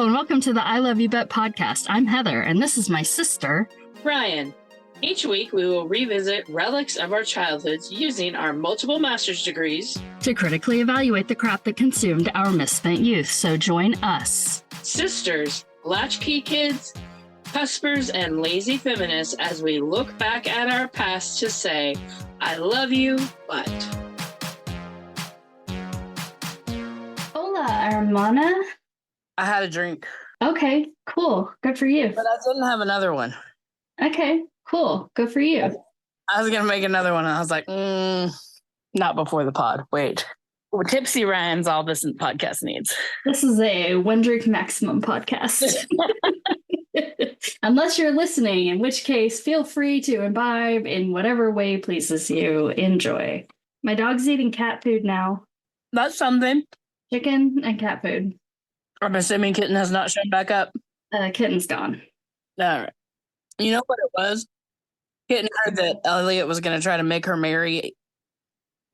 Hello and welcome to the I Love You Bet podcast. I'm Heather and this is my sister, Rian. Each week we will revisit relics of our childhoods using our multiple master's degrees to critically evaluate the crap that consumed our misspent youth. So join us, sisters, latchkey kids, cuspers, and lazy feminists as we look back at our past to say, I love you, but... Hola, hermana. I had a drink. Okay, cool. Good for you. But I didn't have another one. Okay, cool. Good for you. I was going to make another one, and I was like, not before the pod. Wait. Well, tipsy Ryan's all this podcast needs. This is a one drink maximum podcast. Unless you're listening, in which case, feel free to imbibe in whatever way pleases you. Enjoy. My dog's eating cat food now. That's something. Chicken and cat food. I'm assuming Kitten has not shown back up. Kitten's gone. All right. You know what it was? Kitten heard that Elliot was going to try to make her marry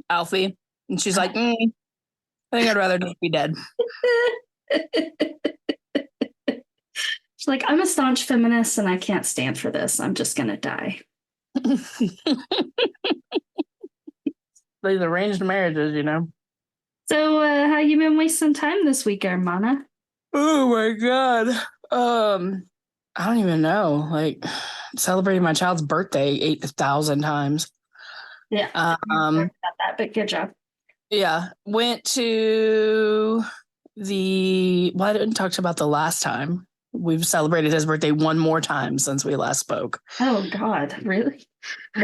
Alfie. And she's like, I think I'd rather just be dead. She's like, I'm a staunch feminist and I can't stand for this. I'm just going to die. These arranged marriages, you know. So how you been wasting time this week, Hermana? Oh my God. I don't even know. Like, celebrating my child's birthday 8,000 times. Yeah. About that, but good job. Yeah. Went to I didn't talk about the last time. We've celebrated his birthday one more time since we last spoke. Oh God, really?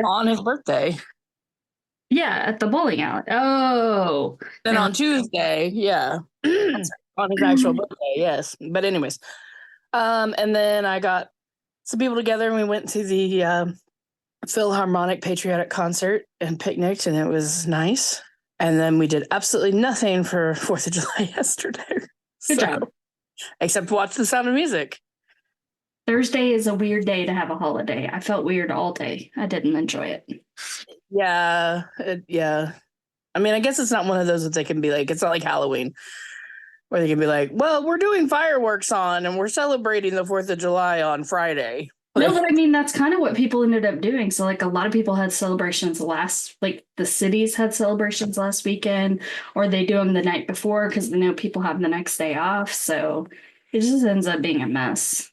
On his birthday. Yeah, at the bowling alley. Oh. Then on Tuesday, yeah. On his actual birthday, yes. But anyways. And then I got some people together and we went to the Philharmonic Patriotic Concert and picnicked, and it was nice. And then we did absolutely nothing for 4th of July yesterday. Good job. Except watch The Sound of Music. Thursday is a weird day to have a holiday. I felt weird all day. I didn't enjoy it. Yeah. Yeah. I mean, I guess it's not one of those that they can be like, it's not like Halloween where they can be like, well, we're doing fireworks on and we're celebrating the 4th of July on Friday. No, but I mean, that's kind of what people ended up doing. So like a lot of people had celebrations the cities had celebrations last weekend, or they do them the night before because they know people have the next day off. So it just ends up being a mess.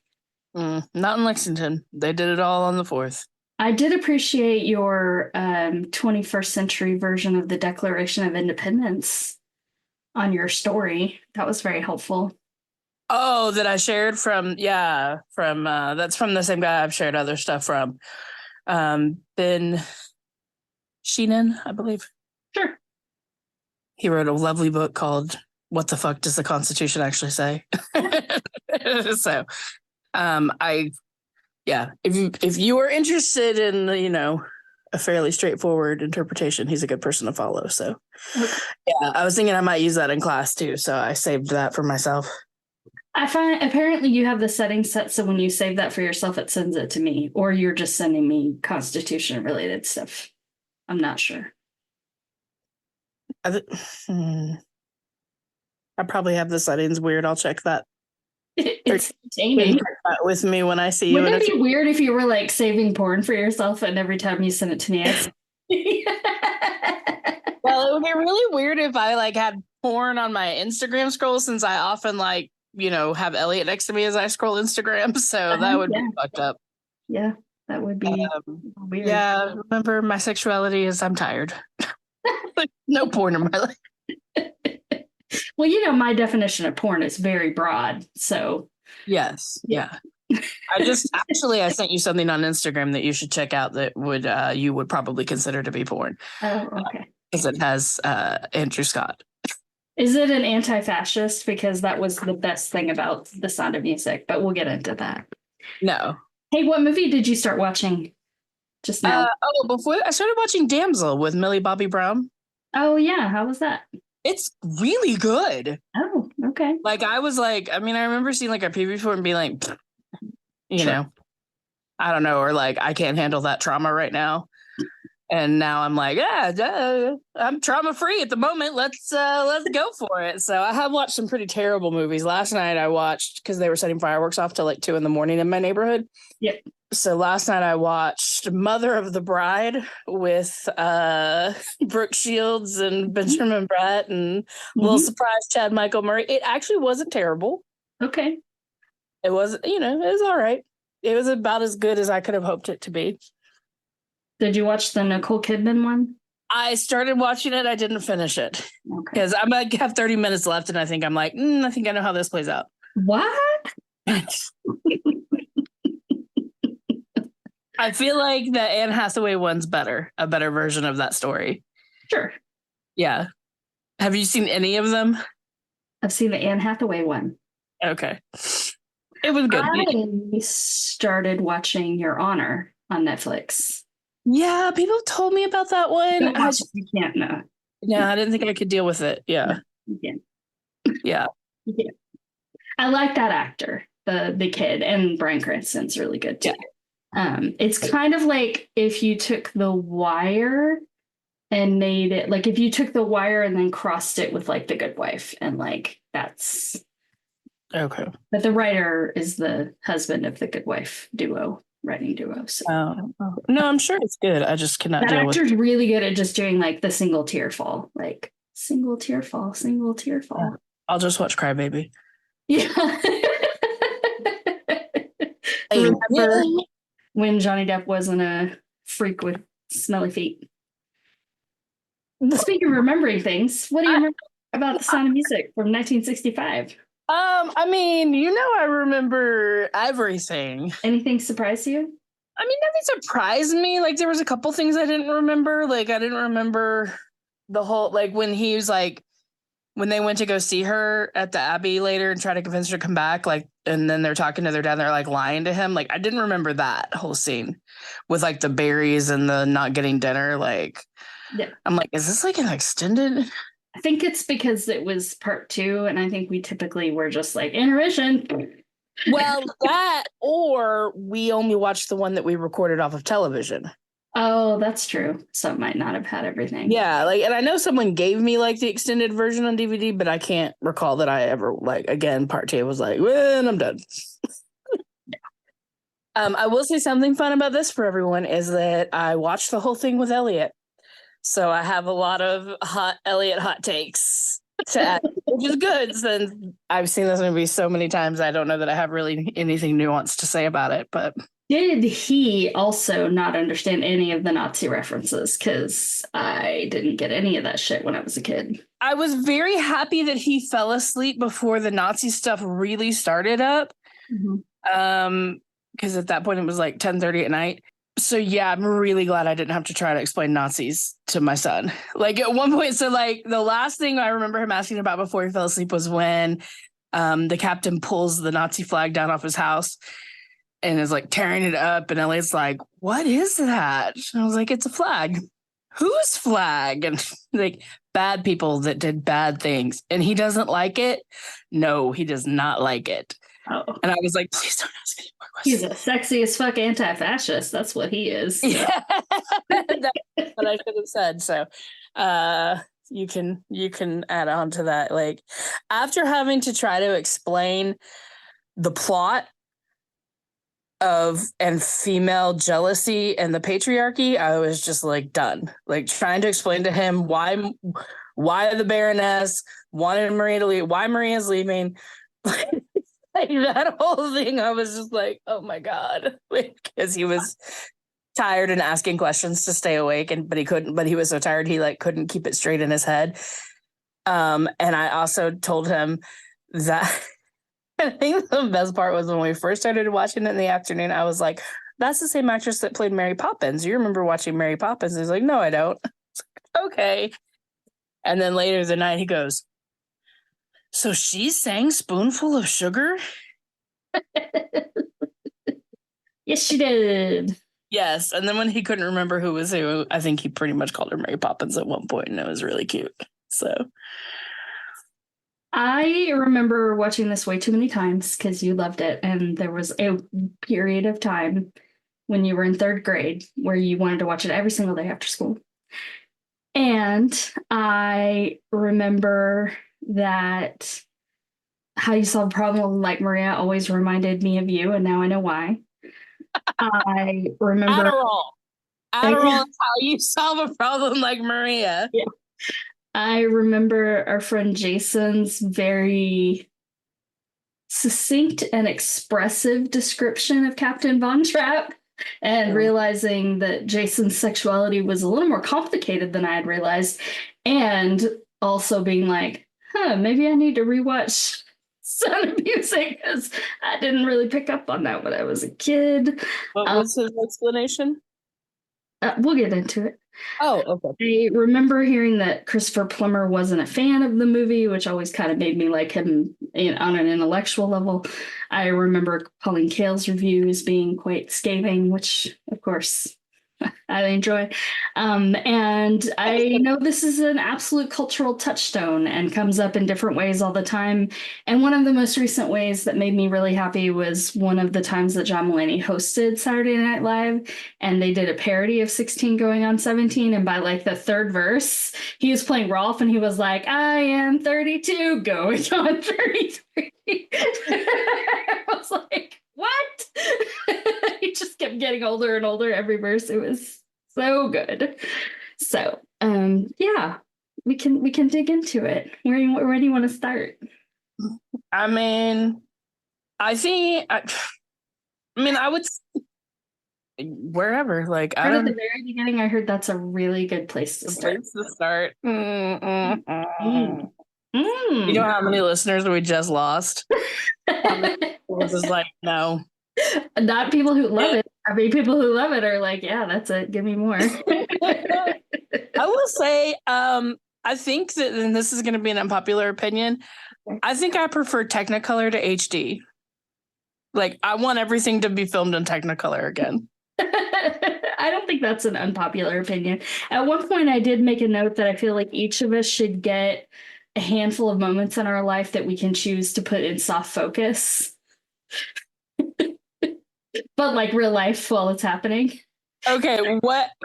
Not in Lexington. They did it all on the 4th. I did appreciate your 21st century version of the Declaration of Independence on your story. That was very helpful. Oh, that I shared from that's from the same guy I've shared other stuff from. Ben Sheenan, I believe. Sure. He wrote a lovely book called What the Fuck Does the Constitution Actually Say? So if you are interested in, a fairly straightforward interpretation, he's a good person to follow. So yeah, I was thinking I might use that in class too. So I saved that for myself. I find apparently you have the settings set so when you save that for yourself, it sends it to me, or you're just sending me Constitution related stuff. I'm not sure. I probably have the settings weird. I'll check that. It's entertaining. With me when I see you. Wouldn't it be weird if you were like saving porn for yourself and every time you send it to me? Well, it would be really weird if I like had porn on my Instagram scroll, since I often have Elliot next to me as I scroll Instagram. So that would be fucked up. Yeah, that would be weird. Yeah, remember my sexuality is I'm tired. No porn in my life. Well, my definition of porn is very broad. So yes, yeah. I sent you something on Instagram that you should check out that you would probably consider to be porn. Oh, okay. Because it has Andrew Scott. Is it an anti-fascist? Because that was the best thing about The Sound of Music, but we'll get into that. No. Hey, what movie did you start watching just now? Before I started watching Damsel with Millie Bobby Brown. Oh, yeah. How was that? It's really good. Oh, okay. I remember seeing a preview for it and being like, I don't know, or I can't handle that trauma right now. And now I'm like, I'm trauma free at the moment. Let's go for it. So I have watched some pretty terrible movies. Last night I watched, because they were setting fireworks off till like 2 a.m. in my neighborhood. Yep. So last night I watched Mother of the Bride with Brooke Shields and Benjamin Bratt and little surprise Chad Michael Murray. It actually wasn't terrible. Okay. It was, it was all right. It was about as good as I could have hoped it to be. Did you watch the Nicole Kidman one? I started watching it. I didn't finish it because I might have 30 minutes left, and I think I'm like, I think I know how this plays out. What? I feel like the Anne Hathaway one's better, a better version of that story. Sure. Yeah. Have you seen any of them? I've seen the Anne Hathaway one. Okay. It was good. I started watching Your Honor on Netflix. Yeah, people told me about that one. You can't know. Yeah, I didn't think I could deal with it. Yeah. No, you can't. Yeah. You can't. I like that actor, the kid, and Bryan Cranston's really good too. Yeah. It's kind of like if you took The Wire and made it like if you took The Wire and then crossed it with like The Good Wife, and like that's okay. But the writer is the husband of The Good Wife writing duo. So. No, I'm sure it's good. I just cannot that deal with it. actor's really good at just doing like the single tear fall, like single tear fall, single tear fall. I'll just watch Crybaby. Yeah. Remember when Johnny Depp wasn't a freak with smelly feet? Speaking of remembering things, what do you remember about The Sound of Music from 1965? I mean, I remember everything. Anything surprise you? I mean, nothing surprised me. Like, there was a couple things I didn't remember. Like, I didn't remember the whole, like, when he was like, when they went to go see her at the Abbey later and try to convince her to come back, like, and then they're talking to their dad and they're like lying to him. Like, I didn't remember that whole scene with like the berries and the not getting dinner. Like, yeah. I'm like, is this like an extended? I think it's because it was part 2, and I think we typically were just like intermission. Well, that, or we only watched the one that we recorded off of television. Oh, that's true. So it might not have had everything. Yeah, like, and I know someone gave me like the extended version on DVD, but I can't recall that I ever like again. Part 2 was like, well, I'm done. I will say something fun about this for everyone is that I watched the whole thing with Elliot. So I have a lot of Elliot hot takes to add, which is good since I've seen this movie so many times. I don't know that I have really anything nuanced to say about it. But did he also not understand any of the Nazi references? Because I didn't get any of that shit when I was a kid. I was very happy that he fell asleep before the Nazi stuff really started up. Mm-hmm. Because at that point it was like 10:30 at night. So yeah, I'm really glad I didn't have to try to explain Nazis to my son. Like at one point, so like the last thing I remember him asking about before he fell asleep was when the captain pulls the Nazi flag down off his house and is like tearing it up. And Elliot's like, what is that? And I was like, it's a flag. Whose flag? And like bad people that did bad things. And he doesn't like it. No, he does not like it. Oh. And I was like, please don't ask any more questions. He's a sexy as fuck anti-fascist. That's what he is. Yeah. That's what I should have said. So you can add on to that. Like after having to try to explain the plot of and female jealousy and the patriarchy, I was just like done. Like trying to explain to him why the Baroness wanted Maria to leave, why Maria's leaving. Like that whole thing, I was just like, oh my God, because he was tired and asking questions to stay awake, but he was so tired he like couldn't keep it straight in his head. And I also told him that I think the best part was when we first started watching it in the afternoon, I was like, that's the same actress that played Mary Poppins. You remember watching Mary Poppins? He's like, no, I don't. I was like, okay. And then later the night he goes, so she sang Spoonful of Sugar? Yes, she did. Yes. And then when he couldn't remember who was who, I think he pretty much called her Mary Poppins at one point, and it was really cute. So I remember watching this way too many times because you loved it. And there was a period of time when you were in third grade, where you wanted to watch it every single day after school. And I remember that How You Solve a Problem Like Maria always reminded me of you, and now I know why. I remember Adderall is how you solve a problem like Maria. Yeah. I remember our friend Jason's very succinct and expressive description of Captain Von Trapp, and realizing that Jason's sexuality was a little more complicated than I had realized, and also being like, maybe I need to rewatch Sound of Music because I didn't really pick up on that when I was a kid. What was his explanation? We'll get into it. Oh, okay. I remember hearing that Christopher Plummer wasn't a fan of the movie, which always kind of made me like him on an intellectual level. I remember Pauline Kael's reviews being quite scathing, which, of course, I enjoy. And I know this is an absolute cultural touchstone and comes up in different ways all the time. And one of the most recent ways that made me really happy was one of the times that John Mulaney hosted Saturday Night Live, and they did a parody of 16 Going on 17. And by like the third verse, he was playing Rolf and he was like, I am 32 going on 33. I was like, what? He just kept getting older and older every verse. It was so good. So yeah, we can dig into it. Where do you want to start? I mean, I would wherever. Like, I don't. At the very beginning, I heard that's a really good place to start. You know how many listeners we just lost? This is like, no. Not people who love it. I mean, people who love it are like, yeah, that's it. Give me more. I will say, I think that, and this is going to be an unpopular opinion, I think I prefer Technicolor to HD. Like, I want everything to be filmed in Technicolor again. I don't think that's an unpopular opinion. At one point, I did make a note that I feel like each of us should get a handful of moments in our life that we can choose to put in soft focus. But like real life while it's happening. Okay, can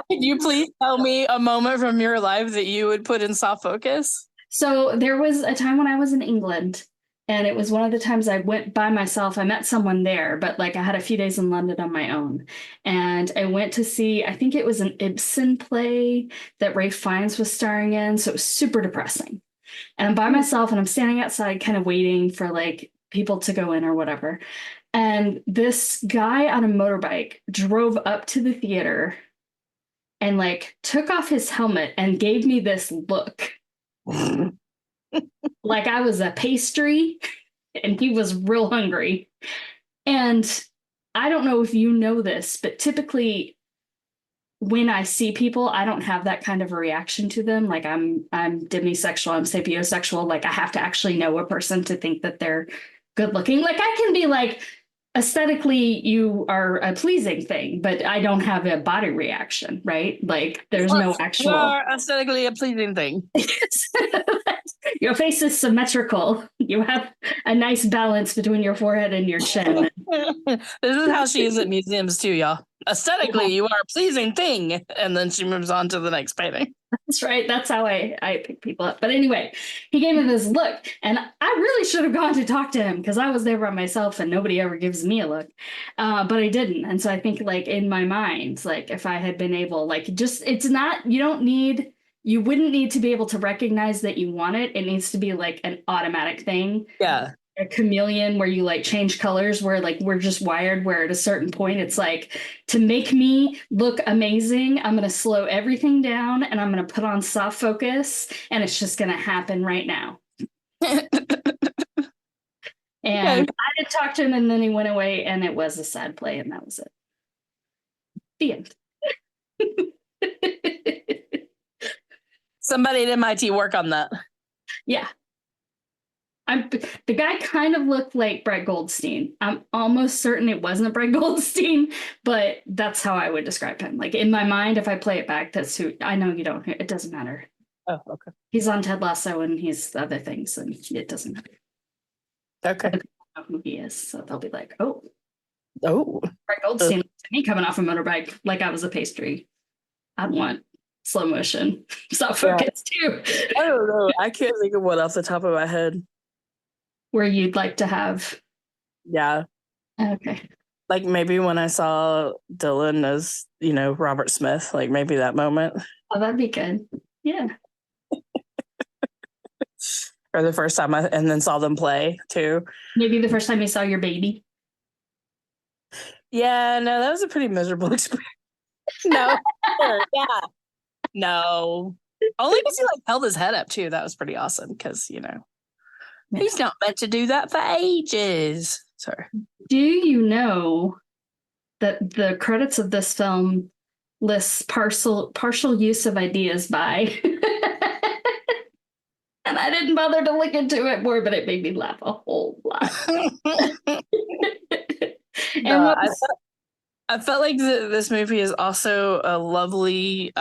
you please tell me a moment from your life that you would put in soft focus? So there was a time when I was in England, and it was one of the times I went by myself. I met someone there, but like I had a few days in London on my own. And I went to see, I think it was an Ibsen play that Ralph Fiennes was starring in. So it was super depressing. And I'm by myself and I'm standing outside kind of waiting for like people to go in or whatever. And this guy on a motorbike drove up to the theater and like took off his helmet and gave me this look. Like I was a pastry and he was real hungry. And I don't know if you know this, but typically when I see people, I don't have that kind of a reaction to them. Like I'm demisexual, I'm sapiosexual. Like I have to actually know a person to think that they're good looking. Like I can be like, aesthetically, you are a pleasing thing, but I don't have a body reaction, right? Like there's no actual. You are aesthetically a pleasing thing. Your face is symmetrical. You have a nice balance between your forehead and your chin. This is how she is at museums too, y'all. Aesthetically, you are a pleasing thing. And then she moves on to the next painting. That's right. That's how I pick people up. But anyway, he gave me this look, and I really should have gone to talk to him because I was there by myself and nobody ever gives me a look. But I didn't. And so I think like in my mind, like if I had been able, like just, it's not, you wouldn't need to be able to recognize that you want it. It needs to be like an automatic thing. Yeah. A chameleon where you like change colors, where like we're just wired where at a certain point it's like, to make me look amazing, I'm going to slow everything down and I'm going to put on soft focus and it's just going to happen right now. And I did talk to him and then he went away and it was a sad play and that was it. The end. Somebody at MIT work on that. Yeah. The guy kind of looked like Brett Goldstein. I'm almost certain it wasn't Brett Goldstein, but that's how I would describe him. Like in my mind, if I play it back, that's who. I know you don't. It doesn't matter. Oh, okay. He's on Ted Lasso and he's other things, and it doesn't matter. Okay. I don't know who he is, so they'll be like, oh, Oh. Brett Goldstein looked at me coming off a motorbike like I was a pastry. I'd want slow motion, stop focus too. I don't know. I can't think of one off the top of my head. Where you'd like to have. Yeah. Okay. Like maybe when I saw Dylan as, Robert Smith, like maybe that moment. Oh, that'd be good. Yeah. Or the first time and then saw them play too. Maybe the first time you saw your baby. Yeah, no, that was a pretty miserable experience. No. Yeah. No. Only because he like held his head up too. That was pretty awesome because, he's not meant to do that for ages. Sorry. Do you know that the credits of this film lists partial use of ideas by? And I didn't bother to look into it more, but it made me laugh a whole lot. No, I felt like this movie is also a lovely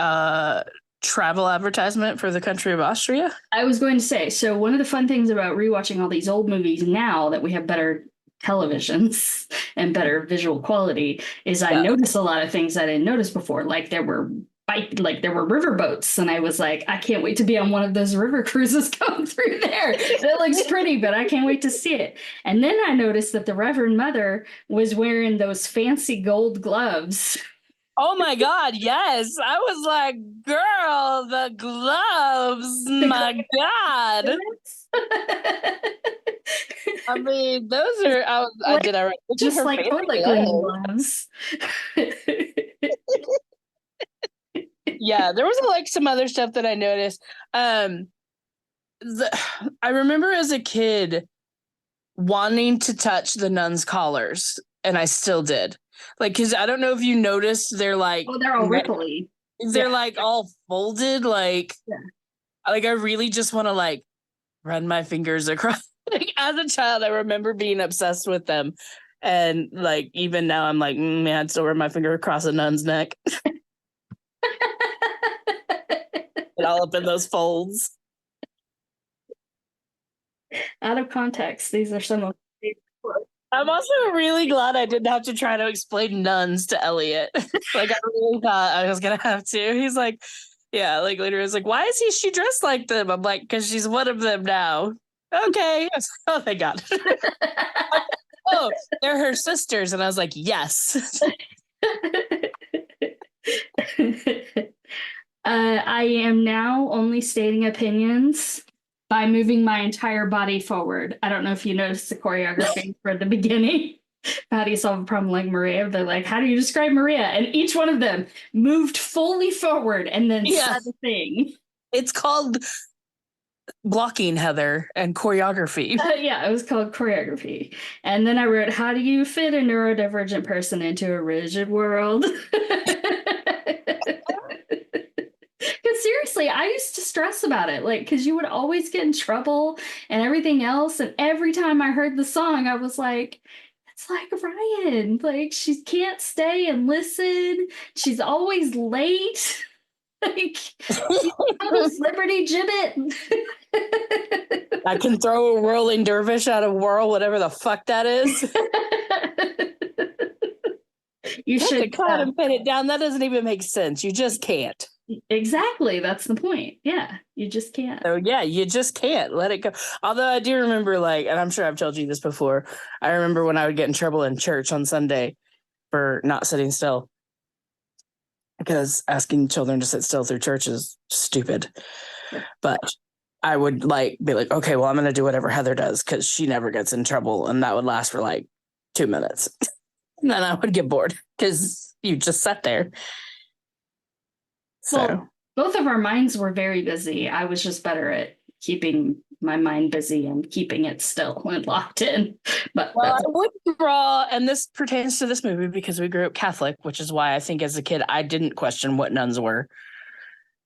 travel advertisement for the country of Austria. I was going to say, so one of the fun things about rewatching all these old movies now that we have better televisions and better visual quality is I notice a lot of things I didn't notice before. Like there were river boats, and I was like, I can't wait to be on one of those river cruises going through there. That looks pretty, but I can't wait to see it. And then I noticed that the Reverend Mother was wearing those fancy gold gloves. Oh my God, yes. I was like, girl, the gloves. My God. I mean, those are, just like toilet cleaning gloves. Yeah, there was like some other stuff that I noticed. I remember as a kid wanting to touch the nuns' collars, and I still did. Like, because I don't know if you noticed, they're like, oh, they're all ripply. They're like all folded. Like, like I really just want to like run my fingers across. Like, as a child, I remember being obsessed with them, and like even now, I'm like, man, I'd still run my finger across a nun's neck. All up in those folds. Out of context, these are some of my favorite quotes. I'm also really glad I didn't have to try to explain nuns to Elliot. Like I really thought I was gonna have to. He's like, yeah, like later it's like, why is she dressed like them? I'm like, because she's one of them now. Okay. Oh, thank God. Oh, they're her sisters. And I was like, yes. I am now only stating opinions by moving my entire body forward. I don't know if you noticed the choreography for the beginning. How do you solve a problem like Maria? They're like, how do you describe Maria? And each one of them moved fully forward and then said the thing. It's called blocking, Heather, and choreography. Yeah, it was called choreography. And then I wrote, how do you fit a neurodivergent person into a rigid world? Because seriously, I used to stress about it, like, because you would always get in trouble and everything else. And every time I heard the song, I was like, it's like Rian. Like, she can't stay and listen. She's always late. Like, Liberty Gibbet. I can throw a whirling dervish out of whirl, whatever the fuck that is. You should cut and pin it down. That doesn't even make sense. You just can't. Exactly. That's the point. Yeah. You just can't. So yeah, you just can't let it go. Although I do remember, like, and I'm sure I've told you this before, I remember when I would get in trouble in church on Sunday for not sitting still. Because asking children to sit still through church is stupid. But I would like be like, okay, well, I'm going to do whatever Heather does because she never gets in trouble. And that would last for like 2 minutes. And then I would get bored because you just sat there. So well, both of our minds were very busy. I was just better at keeping my mind busy and keeping it still and locked in. But I would draw, and this pertains to this movie because we grew up Catholic, which is why I think as a kid I didn't question what nuns were.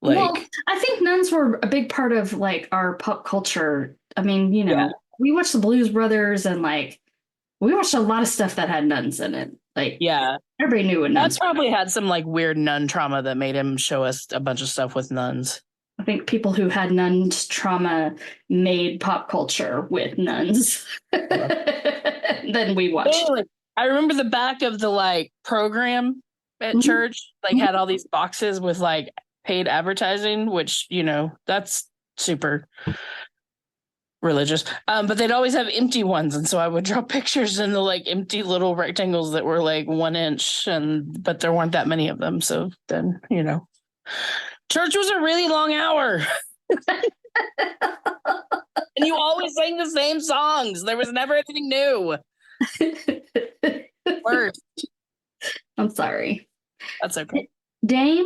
Like, well, I think nuns were a big part of like our pop culture. I mean, we watched the Blues Brothers and like we watched a lot of stuff that had nuns in it. Like, everybody knew what nuns. That's probably had some like weird nun trauma that made him show us a bunch of stuff with nuns. I think people who had nuns trauma made pop culture with nuns. Then we watched. Anyway, I remember the back of the like program at Mhm. church, like had all these boxes with like paid advertising, which, you know, that's super religious. But they'd always have empty ones. And so I would draw pictures in the like empty little rectangles that were like 1 inch, but there weren't that many of them. So then, you know, church was a really long hour. And you always sang the same songs. There was never anything new. Worst. I'm sorry. That's okay. Dame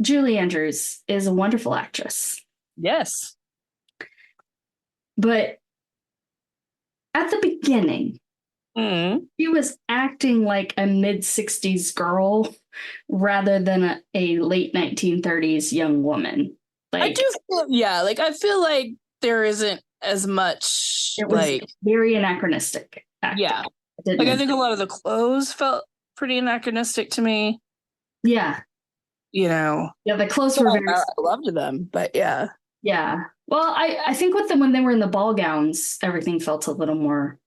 Julie Andrews is a wonderful actress. Yes. But at the beginning, she was acting like a mid-60s girl rather than a late 1930s young woman. Like, I do feel, yeah, like I feel like there isn't as much it was like very anachronistic acting. Yeah. Like I think a lot of the clothes felt pretty anachronistic to me. Yeah. You know. Yeah, the clothes were very I loved them, but yeah. Yeah. Well, I think with them when they were in the ball gowns, everything felt a little more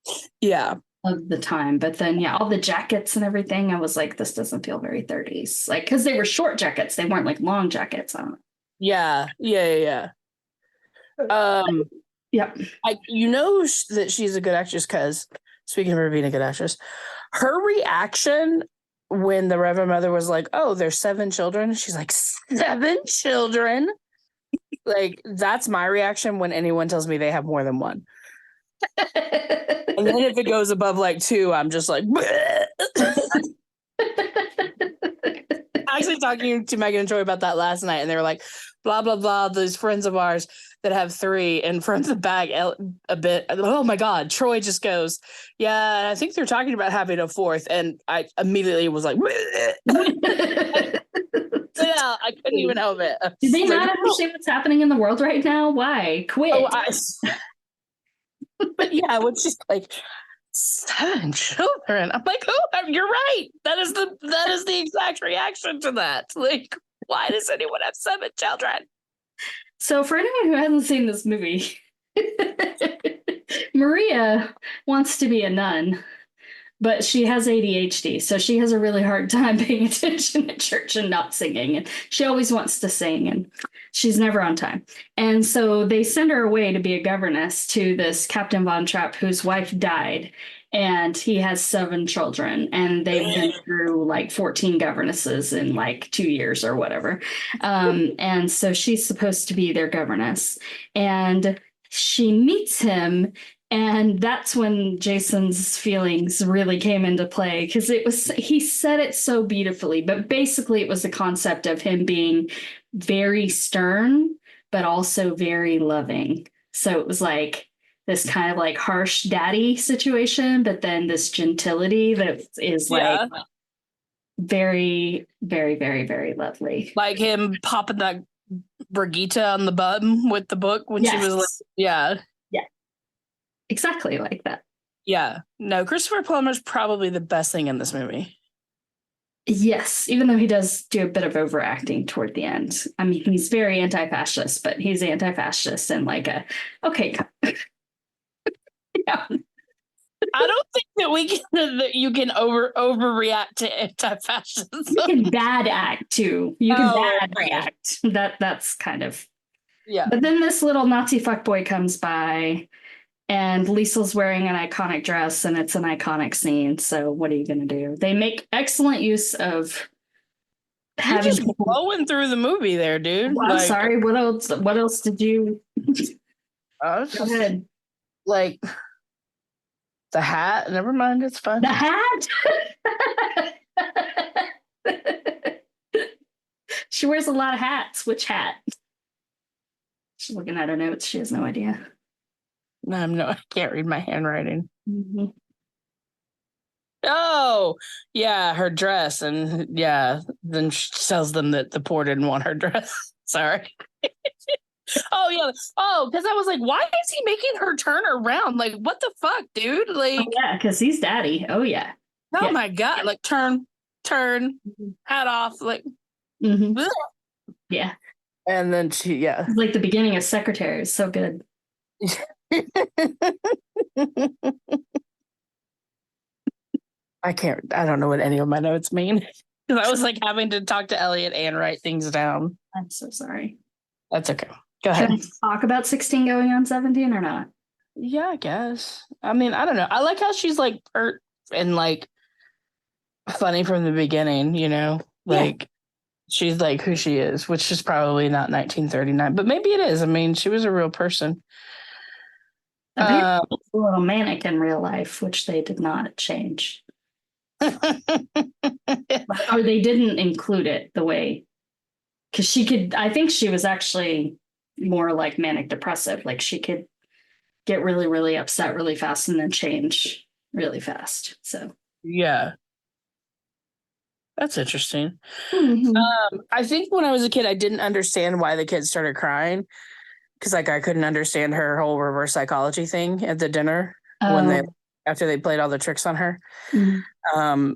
of the time. But then yeah, all the jackets and everything, I was like, this doesn't feel very 30s. Like, because they were short jackets, they weren't like long jackets. I don't know. Yeah. Yep. You know that she's a good actress because, speaking of her being a good actress, her reaction when the Reverend Mother was like, "Oh, there's 7 children," she's like, 7 children. Like that's my reaction when anyone tells me they have more than one. And then if it goes above like 2, I'm just like. Actually talking to Megan and Troy about that last night, and they were like, blah blah blah, those friends of ours that have 3, and from the back a bit, oh my god, Troy just goes, yeah, I think they're talking about having a 4th, and I immediately was like, yeah, I couldn't even help it. Do they not understand what's happening in the world right now? Why? Quit. But yeah, it's just like 7 children. I'm like, oh, you're right. That is the exact reaction to that. Like, why does anyone have 7 children? So for anyone who hasn't seen this movie, Maria wants to be a nun, but she has ADHD, so she has a really hard time paying attention at church and not singing. And she always wants to sing, and she's never on time. And so they send her away to be a governess to this Captain Von Trapp, whose wife died, and he has 7 children, and they've been through like 14 governesses in like 2 years or whatever. And so she's supposed to be their governess, and she meets him. And that's when Jason's feelings really came into play, because he said it so beautifully, but basically it was the concept of him being very stern, but also very loving. So it was like this kind of like harsh daddy situation, but then this gentility that is like very, very, very, very lovely. Like him popping that Brigitte on the bum with the book when she was like, yeah. Exactly like that. Yeah. No, Christopher Plummer's probably the best thing in this movie. Yes, even though he does do a bit of overacting toward the end. I mean, he's very anti-fascist, but he's anti-fascist and like okay. Yeah. I don't think that you can overreact to anti-fascism. You can bad act too. You can bad react. That's kind of But then this little Nazi fuckboy comes by, and Liesel's wearing an iconic dress, and it's an iconic scene. So what are you going to do? They make excellent use of having just blowing through the movie there, dude. Well, I'm sorry. What else? What else did you? Go ahead. Like the hat. Never mind. It's fine. The hat. She wears a lot of hats. Which hat? She's looking at her notes. She has no idea. No, I can't read my handwriting. Mm-hmm. Oh, yeah, her dress. And yeah, then she tells them that the poor didn't want her dress. Sorry. Oh, yeah. Oh, because I was like, why is he making her turn around? Like, what the fuck, dude? Like, yeah, because he's daddy. Oh, yeah. Oh, my God. Like, turn, hat off. Like, yeah. And then she, It's like the beginning of Secretary. It's so good. I don't know what any of my notes mean. Because I was like having to talk to Elliot and write things down. I'm so sorry. That's okay. Go Can ahead. I talk about 16 going on 17 or not? Yeah, I guess. I mean, I don't know. I like how she's like pert and like funny from the beginning, you know? Like she's like who she is, which is probably not 1939, but maybe it is. I mean, she was a real person. Apparently, a little manic in real life, which they did not change. Or they didn't include it the way, because she could, I think she was actually more like manic depressive. Like she could get really, really upset really fast and then change really fast. So, Yeah. That's interesting. Mhm. I think when I was a kid, I didn't understand why the kids started crying because, like, I couldn't understand her whole reverse psychology thing at the dinner when they after they played all the tricks on her. Mhm.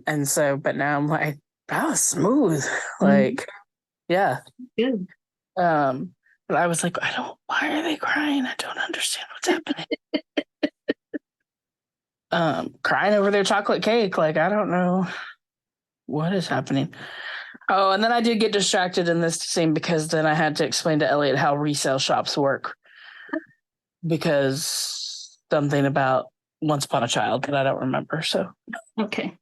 And so, but now I'm like, that was smooth. Mhm. Like, yeah. Good. But I was like, why are they crying? I don't understand what's happening. Crying over their chocolate cake. Like, I don't know what is happening. Oh, and then I did get distracted in this scene because then I had to explain to Elliot how resale shops work because something about Once Upon a Child that I don't remember. So, Okay.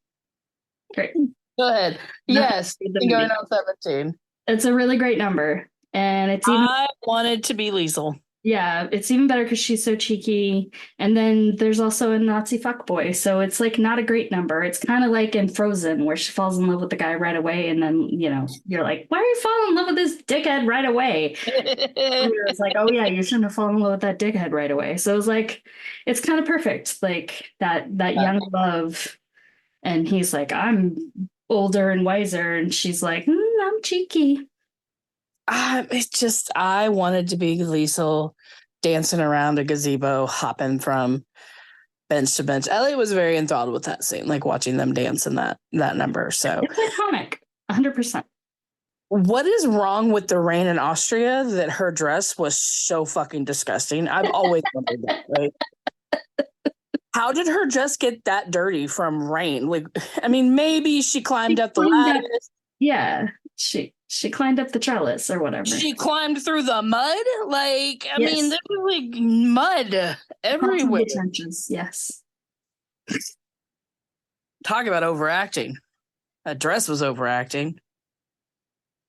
Great. go ahead. Yes, going on 17. It's a really great number. And it's even I wanted to be Liesel. Yeah, it's even better because she's so cheeky. And then there's also a Nazi fuckboy. So it's like not a great number. It's kind of like in Frozen where she falls in love with the guy right away. And then, you're like, why are you falling in love with this dickhead right away? It's like, oh yeah, you shouldn't have fallen in love with that dickhead right away. So it was like, it's kind of perfect. Like that young love. And he's like, I'm older and wiser. And she's like, I'm cheeky. It's just, I wanted to be Liesel dancing around a gazebo, hopping from bench to bench. Elliot was very enthralled with that scene, like watching them dance in that number. So it's iconic, 100%. What is wrong with the rain in Austria that her dress was so fucking disgusting? I've always wondered that. Right? How did her dress get that dirty from rain? Like, I mean, maybe she climbed up the lattice. Yeah, she climbed up the trellis or whatever. She climbed through the mud. Like, I mean, there was like mud everywhere. Trenches, yes. Talk about overacting. That dress was overacting.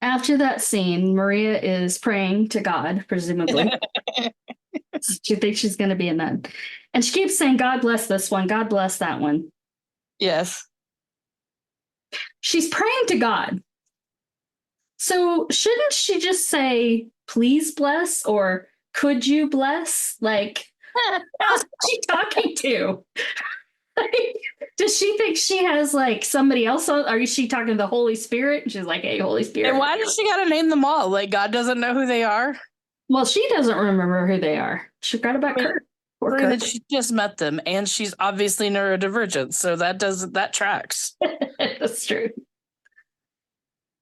After that scene, Maria is praying to God, presumably. She thinks she's going to be a nun. And she keeps saying, God bless this one, God bless that one. Yes. She's praying to God. So shouldn't she just say, please bless, or could you bless? Like, who's she talking to? Like, does she think she has like somebody else? Are she talking to the Holy Spirit? And she's like, hey, Holy Spirit. And why does she got to name them all? Like, God doesn't know who they are? Well, she doesn't remember who they are. She forgot about Kurt. Granted, she just met them, and she's obviously neurodivergent, so that tracks. That's true.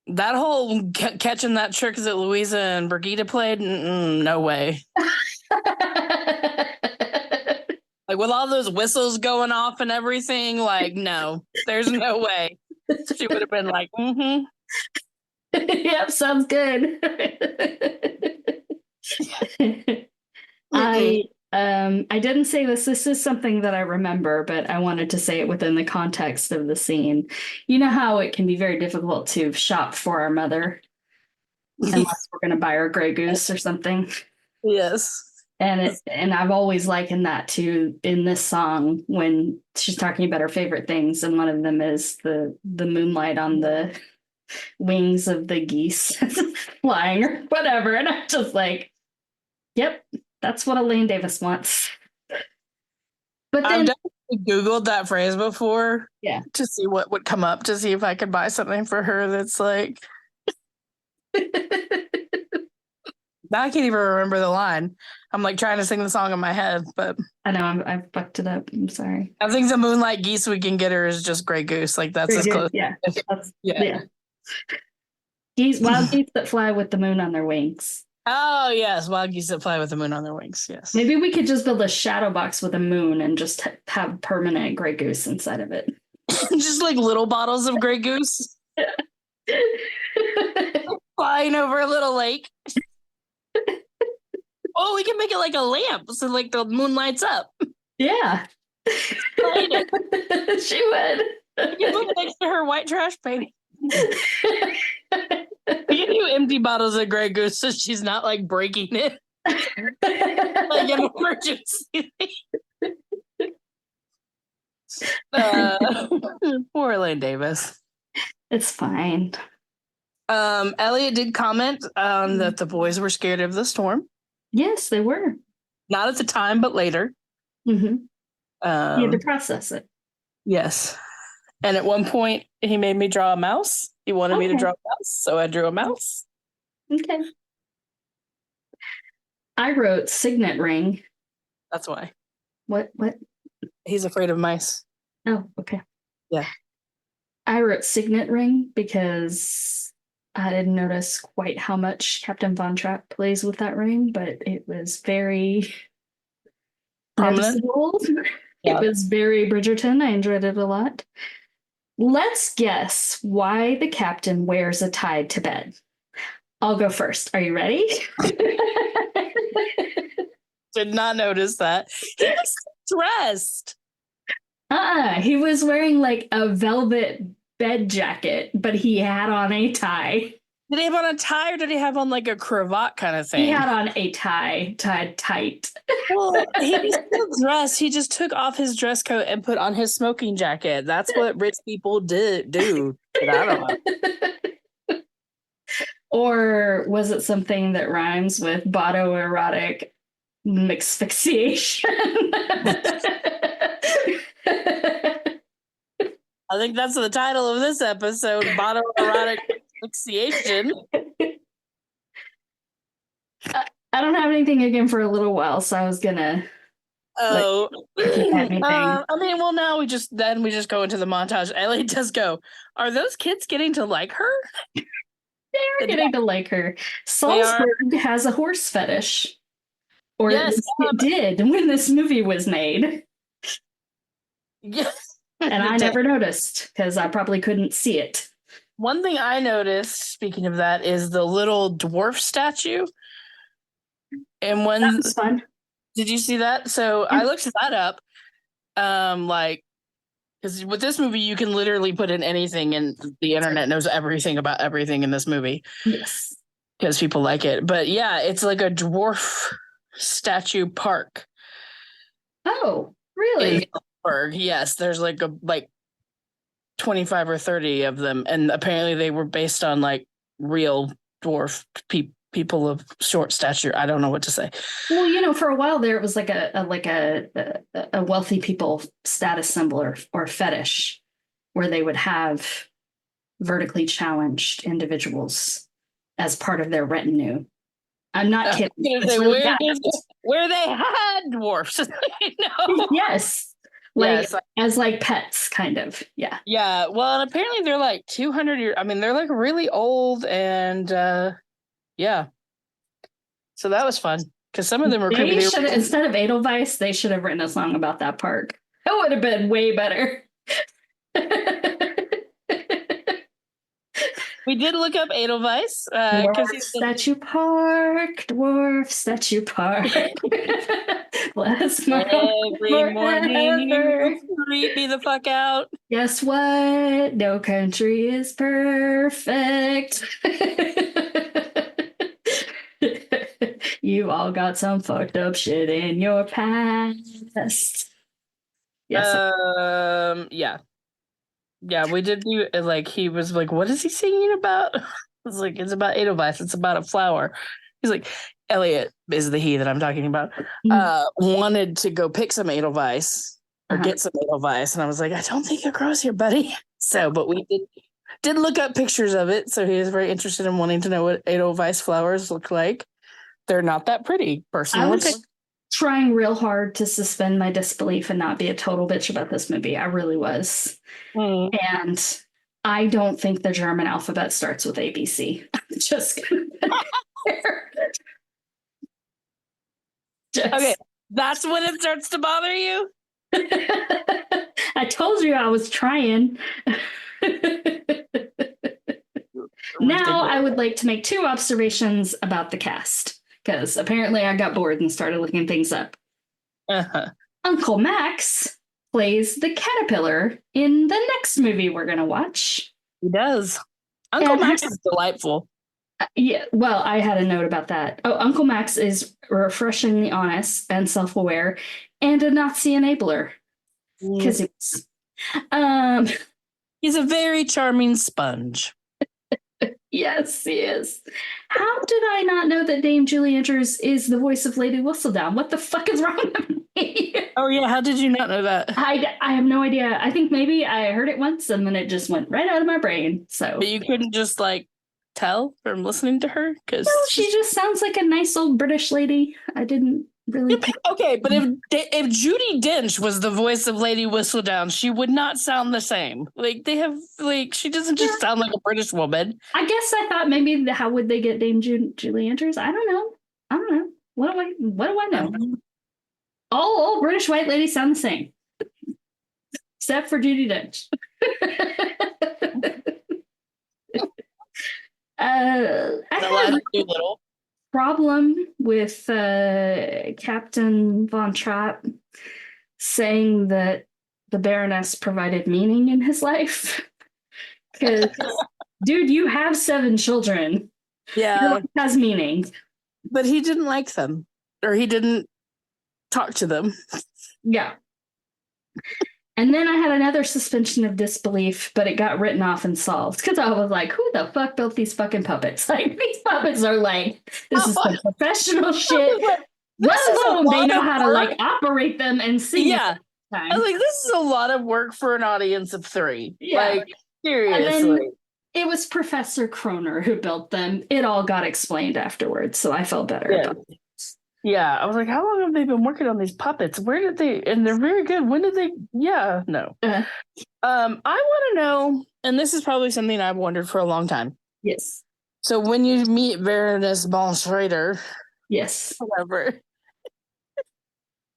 That whole catching that trick that Louisa and Brigitte played, no way. Like with all those whistles going off and everything, like no, there's no way. She would have been like, Yep, sounds good. I didn't say this. This is something that I remember, but I wanted to say it within the context of the scene. You know how it can be very difficult to shop for our mother unless we're going to buy her Grey Goose or something. Yes. And I've always likened that to in this song when she's talking about her favorite things, and one of them is the moonlight on the wings of the geese flying or whatever. And I'm just like, yep, that's what Elaine Davis wants. But then I've definitely Googled that phrase before, to see what would come up, to see if I could buy something for her that's like. I can't even remember the line. I'm like trying to sing the song in my head, but I know I fucked it up. I'm sorry. I think the moonlight geese we can get her is just Grey Goose. Like that's as close. Yeah. Wild geese that fly with the moon on their wings. Oh yes, wild geese that fly with the moon on their wings. Yes. Maybe we could just build a shadow box with a moon and just have permanent Grey Goose inside of it. Just like little bottles of Grey Goose flying over a little lake. Oh, we can make it like a lamp, so like the moon lights up. Yeah. Light it. She would. You can put it next to her white trash painting. We can do empty bottles of Grey Goose so she's not like breaking it. Like an emergency. Poor Elaine Davis. It's fine. Elliot did comment that the boys were scared of the storm. Yes, they were. Not at the time, but later. Mm-hmm. You had to process it. Yes. And at one point, he made me draw a mouse. He wanted me to draw a mouse, so I drew a mouse. Okay. I wrote signet ring. That's why. What? He's afraid of mice. Oh, okay. Yeah. I wrote signet ring because I didn't notice quite how much Captain Von Trapp plays with that ring, but it was very prominent. Yeah. It was very Bridgerton. I enjoyed it a lot. Let's guess why the captain wears a tie to bed. I'll go first. Are you ready? Did not notice that. He was dressed. He was wearing like a velvet bed jacket, but he had on a tie. Did he have on a tie or did he have on like a cravat kind of thing? He had on a tie, tied tight. Well, he was still dressed. He just took off his dress coat and put on his smoking jacket. That's what rich people do. But I don't know. Or was it something that rhymes with botoerotic asphyxiation? I think that's the title of this episode, botoerotic asphyxiation. I don't have anything again for a little while, so I was gonna. I mean, well, now we just go into the montage. Ellie does go. Are those kids getting to like her? They're getting to like her. Salzburg has a horse fetish, or yes, it did when this movie was made. Yes, and I never noticed because I probably couldn't see it. One thing I noticed, speaking of that, is the little dwarf statue. And when that was fun. Did you see that? So I looked that up. Because with this movie, you can literally put in anything, and the internet knows everything about everything in this movie. Yes, because people like it. But yeah, it's like a dwarf statue park. Oh, really? In Salzburg. Yes, there's like 25 or 30 of them, and apparently they were based on like real dwarf people of short stature. I don't know what to say. Well, for a while there, it was like a wealthy people status symbol or fetish, where they would have vertically challenged individuals as part of their retinue. I'm not kidding. Where they had dwarfs. Yes. As like pets, kind of. Yeah. Yeah. Well, and apparently they're like 200 years. I mean, they're like really old, and yeah. So that was fun because some of them were creepy. Instead of Edelweiss, they should have written a song about that park. That would have been way better. We did look up Edelweiss dwarf statue park. Bless my every morning you creep me the fuck out. Guess what? No country is perfect. You all got some fucked up shit in your past. Yes. Yeah, we did do like he was like, what is he singing about? I was like, it's about Edelweiss, it's about a flower. He's like, Elliot is the he that I'm talking about. Wanted to go pick some Edelweiss or get some Edelweiss, and I was like, I don't think it grows here, buddy. So, but we did look up pictures of it, so he is very interested in wanting to know what Edelweiss flowers look like. They're not that pretty, personally. I was trying real hard to suspend my disbelief and not be a total bitch about this movie. I really was. And I don't think the German alphabet starts with ABC. Just okay, that's when it starts to bother you? I I told you I was trying. Now I would like to make 2 observations about the cast, because apparently I got bored and started looking things up. Uh-huh. Uncle Max plays the caterpillar in the next movie we're going to watch. He does. Uncle Max is delightful. Yeah, well, I had a note about that. Oh, Uncle Max is refreshingly honest and self-aware and a Nazi enabler. Because he's a very charming sponge. Yes, he is. How did I not know that Dame Julie Andrews is the voice of Lady Whistledown? What the fuck is wrong with me? Oh yeah, how did you not know that? I have no idea. I think maybe I heard it once and then it just went right out of my brain. So, but you couldn't just like tell from listening to her, because she just sounds like a nice old British lady. I didn't really. Okay, but if Judi Dench was the voice of Lady Whistledown, she would not sound the same. Like they have, like she doesn't just sound like a British woman. I guess I thought maybe how would they get Dame Julie Andrews? I don't know. What do I know? All British white ladies sound the same, except for Judi Dench. I had a problem with Captain Von Trapp saying that the Baroness provided meaning in his life. Because, dude, you have 7 children. Yeah. Your life has meaning. But he didn't like them, or he didn't talk to them. Yeah. And then I had another suspension of disbelief, but it got written off and solved. Because I was like, who the fuck built these fucking puppets? Like, these puppets are like, this is some professional shit. Let alone they know how to like operate them and see. Yeah. I was like, this is a lot of work for an audience of 3. Yeah. Like, seriously. It was Professor Kroner who built them. It all got explained afterwards, so I felt better about it. Yeah, I was like, how long have they been working on these puppets? Where did they, and they're very good. When did they, no. I want to know, and this is probably something I've wondered for a long time. Yes. So when you meet Baroness von Schrader. Yes. Whatever.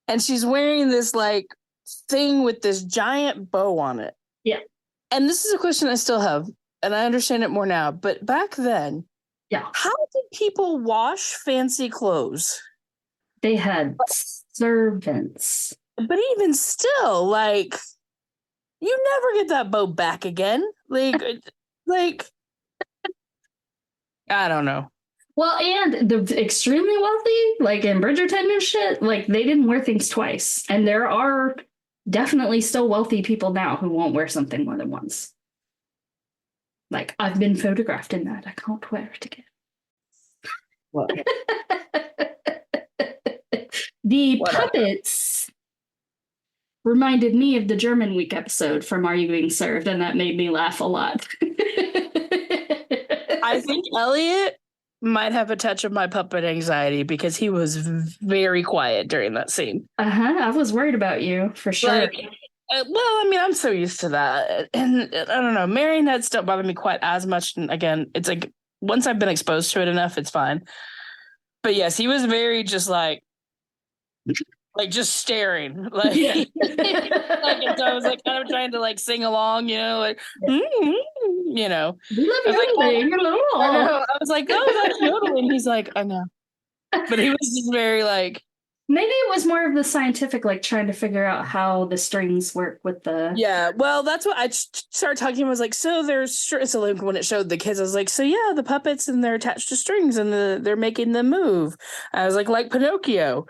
And she's wearing this like thing with this giant bow on it. Yeah. And this is a question I still have, and I understand it more now, but back then, how did people wash fancy clothes? They had servants. But even still, like, you never get that bow back again. Like, I don't know. Well, and the extremely wealthy, like in Bridgerton and shit, like they didn't wear things twice. And there are definitely still wealthy people now who won't wear something more than once. Like, I've been photographed in that. I can't wear it again. What? The puppets reminded me of the German Week episode from Are You Being Served? And that made me laugh a lot. I think Elliot might have a touch of my puppet anxiety because he was very quiet during that scene. I was worried about you, for sure. Like, well, I mean, I'm so used to that. And I don't know, marionettes don't bother me quite as much. And again, it's like, once I've been exposed to it enough, it's fine. But yes, he was very just like just staring, like, like, and so I was like kind of trying to like sing along, like, you know. I was like, oh, that's yodeling. He's like, I know, but he was just very like. Maybe it was more of the scientific, like trying to figure out how the strings work with the. Yeah, well, that's what I started talking. I was like, so there's so like when it showed the kids, I was like, so yeah, the puppets and they're attached to strings and they're making them move. I was like Pinocchio.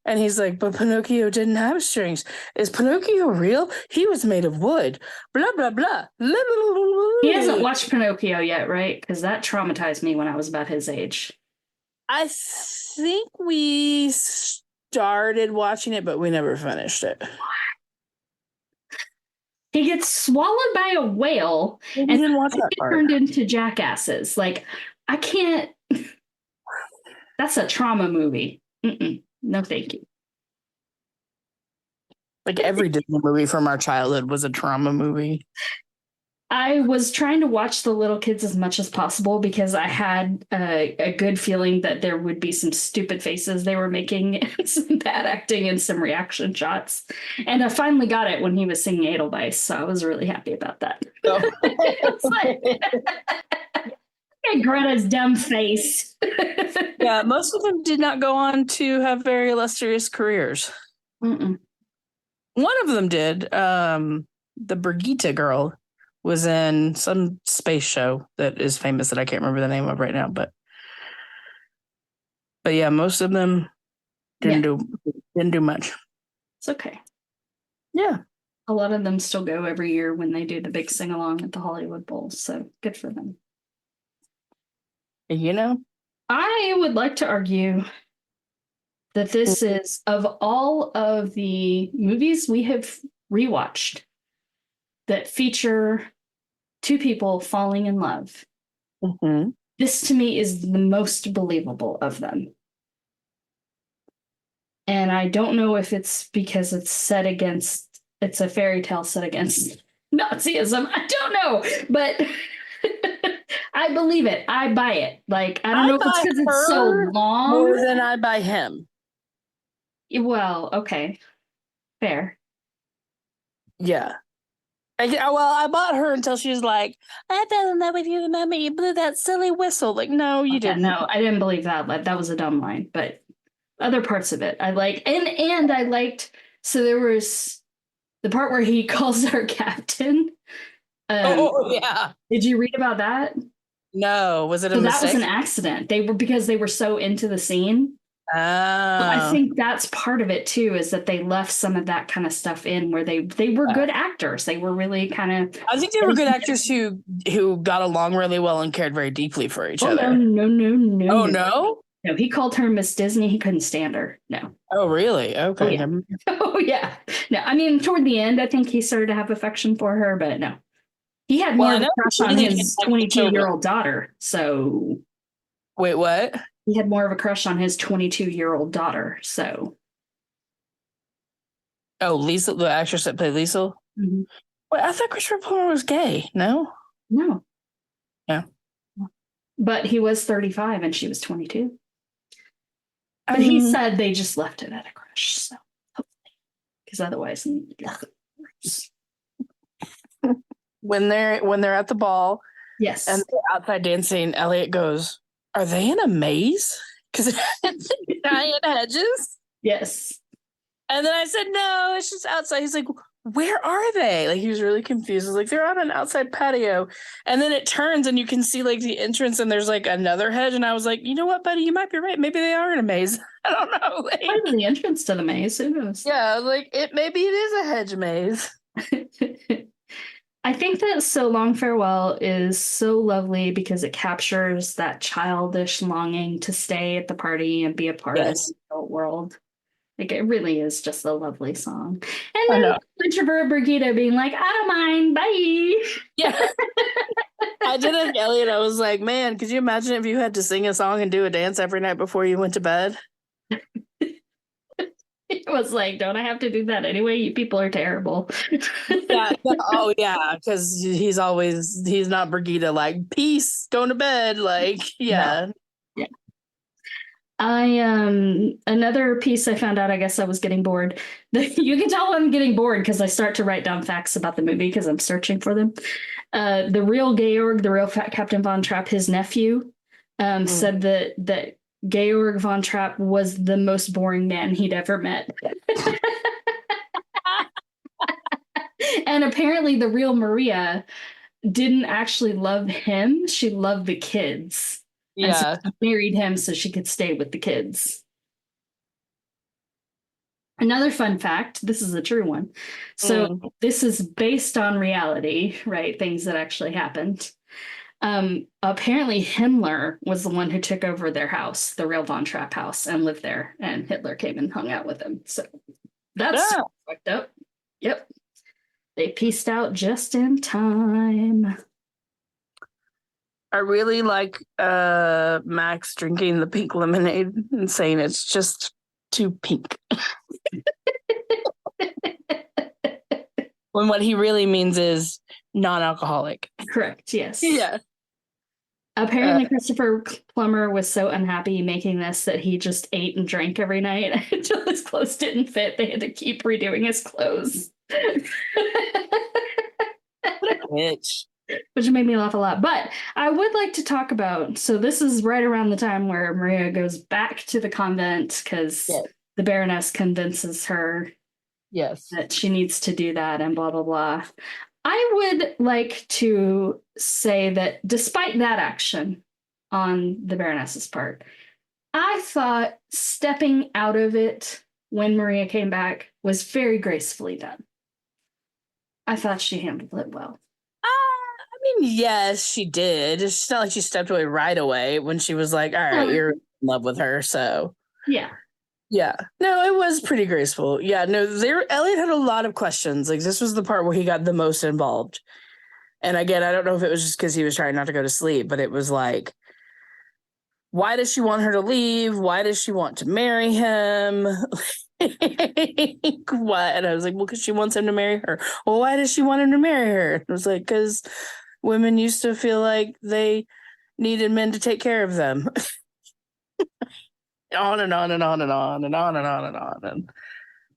And he's like, but Pinocchio didn't have strings. Is Pinocchio real? He was made of wood. Blah, blah, blah. He hasn't watched Pinocchio yet, right? Because that traumatized me when I was about his age. I think we started watching it, but we never finished it. He gets swallowed by a whale and didn't watch that part. Turned into jackasses. Like, I can't. That's a trauma movie. No, thank you. Like every Disney movie from our childhood was a trauma movie. I was trying to watch the little kids as much as possible because I had a good feeling that there would be some stupid faces they were making, and some bad acting, and some reaction shots. And I finally got it when he was singing Edelweiss, so I was really happy about that. Oh. It's like, hey, Greta's dumb face. Yeah, most of them did not go on to have very illustrious careers. Mm-mm. One of them did. The Brigitte girl was in some space show that is famous that I can't remember the name of right now, but yeah, most of them didn't do much. It's okay. Yeah. A lot of them still go every year when they do the big sing along at the Hollywood Bowl, so good for them. You know, I would like to argue that this is, of all of the movies we have rewatched that feature two people falling in love, this to me is the most believable of them. And I don't know if it's because it's a fairy tale set against Nazism. I don't know, but I believe it. I buy it. Like, I don't know if it's because it's so long. More than I buy him. Well, okay. Fair. Yeah. I bought her until she was like, I fell in love with you the moment you blew that silly whistle. Like, no, you didn't. No, I didn't believe that. That was a dumb line. But other parts of it I like. And I liked, so there was the part where he calls her captain. Yeah. Did you read about that? No. Was it a mistake? That was an accident. Because they were so into the scene. Oh. I think that's part of it too, is that they left some of that kind of stuff in where they were good actors. They were really kind of. I think they were good actors who got along really well and cared very deeply for each other. No. Oh, no? No, he called her Miss Disney. He couldn't stand her. No. Oh, really? Okay. Oh, yeah. No, I mean, toward the end, I think he started to have affection for her, but no. He had more of a crush on his 22-year-old daughter. So. Wait, what? He had more of a crush on his 22-year-old daughter. So. Oh, Lisa, the actress that played Lisa? Mm-hmm. Wait, I thought Christopher Plummer was gay. No? No. Yeah. But he was 35 and she was 22. But he said they just left it at a crush. So hopefully. Because otherwise. When they're at the ball. Yes. And they're outside dancing, Elliot goes, are they in a maze? Because it's giant hedges. Yes. And then I said, no, it's just outside. He's like, where are they? Like, he was really confused. He was like, they're on an outside patio. And then it turns and you can see like the entrance and there's like another hedge. And I was like, you know what, buddy? You might be right. Maybe they are in a maze. I don't know. Like, maybe the entrance to the maze. Who knows? Yeah, like maybe it is a hedge maze. I think that So Long Farewell is so lovely because it captures that childish longing to stay at the party and be a part of the adult world. Like, it really is just a lovely song. And then introvert Brigitte being like, I don't mind, bye. Yeah. I did like Elliot. I was like, man, could you imagine if you had to sing a song and do a dance every night before you went to bed? It was like, don't I have to do that anyway? You people are terrible. Yeah. Oh, yeah. Because he's not Brigitte, like, peace, going to bed. Like, yeah. No. Yeah. Another piece I found out, I guess I was getting bored. You can tell I'm getting bored because I start to write down facts about the movie because I'm searching for them. The real Georg, the real Captain Von Trapp, his nephew, said that Georg von Trapp was the most boring man he'd ever met. And apparently the real Maria didn't actually love him. She loved the kids. Yeah. And so she married him so she could stay with the kids. Another fun fact, this is a true one. So this is based on reality, right? Things that actually happened. Apparently Himmler was the one who took over their house, the real Von Trapp house, and lived there, and Hitler came and hung out with him. So that's fucked up. Yep. They pieced out just in time. I really like Max drinking the pink lemonade and saying it's just too pink. When what he really means is non-alcoholic. Correct. Yes. Yeah. Apparently, Christopher Plummer was so unhappy making this that he just ate and drank every night until his clothes didn't fit. They had to keep redoing his clothes. What a bitch. Which made me laugh a lot. But I would like to talk about, so this is right around the time where Maria goes back to the convent because the Baroness convinces her that she needs to do that and blah, blah, blah. I would like to say that despite that action on the Baroness's part, I thought stepping out of it when Maria came back was very gracefully done. I thought she handled it well. I mean, yes, she did. It's not like she stepped away right away when she was like, all right, you're in love with her, so. Yeah. Yeah. No, it was pretty graceful. Yeah, no, Elliot had a lot of questions. Like, this was the part where he got the most involved. And again, I don't know if it was just because he was trying not to go to sleep, but it was like, why does she want her to leave? Why does she want to marry him? What? And I was like, well, because she wants him to marry her. Well, why does she want him to marry her? It was like, because women used to feel like they needed men to take care of them. On and on and on and on and on and on and on.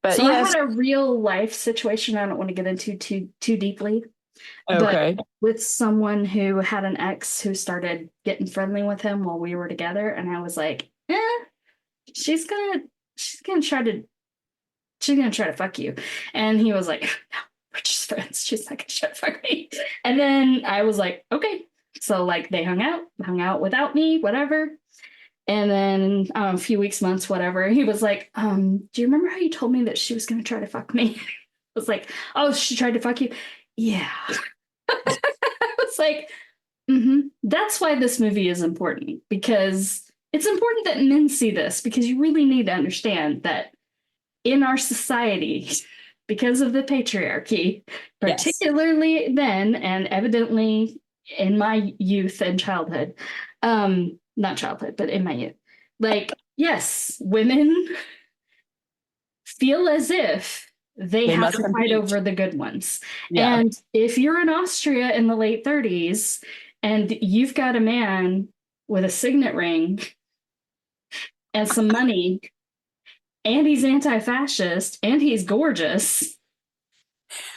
But so yes. I had a real life situation I don't want to get into too deeply. Okay. But with someone who had an ex who started getting friendly with him while we were together, and I was like, she's gonna try to fuck you. And he was like, no, we're just friends. She's not gonna try to fuck me. And then I was like, okay. So like they hung out without me, whatever. And then a few weeks, months, whatever, he was like, do you remember how you told me that she was going to try to fuck me? I was like, oh, she tried to fuck you? Yeah. I was like, that's why this movie is important, because it's important that men see this, because you really need to understand that in our society, because of the patriarchy, particularly then, and evidently in my youth and childhood, not childhood, but in my youth. Like, yes, women feel as if they have to fight over the good ones. Yeah. And if you're in Austria in the late 30s and you've got a man with a signet ring and some money, and he's anti-fascist, and he's gorgeous,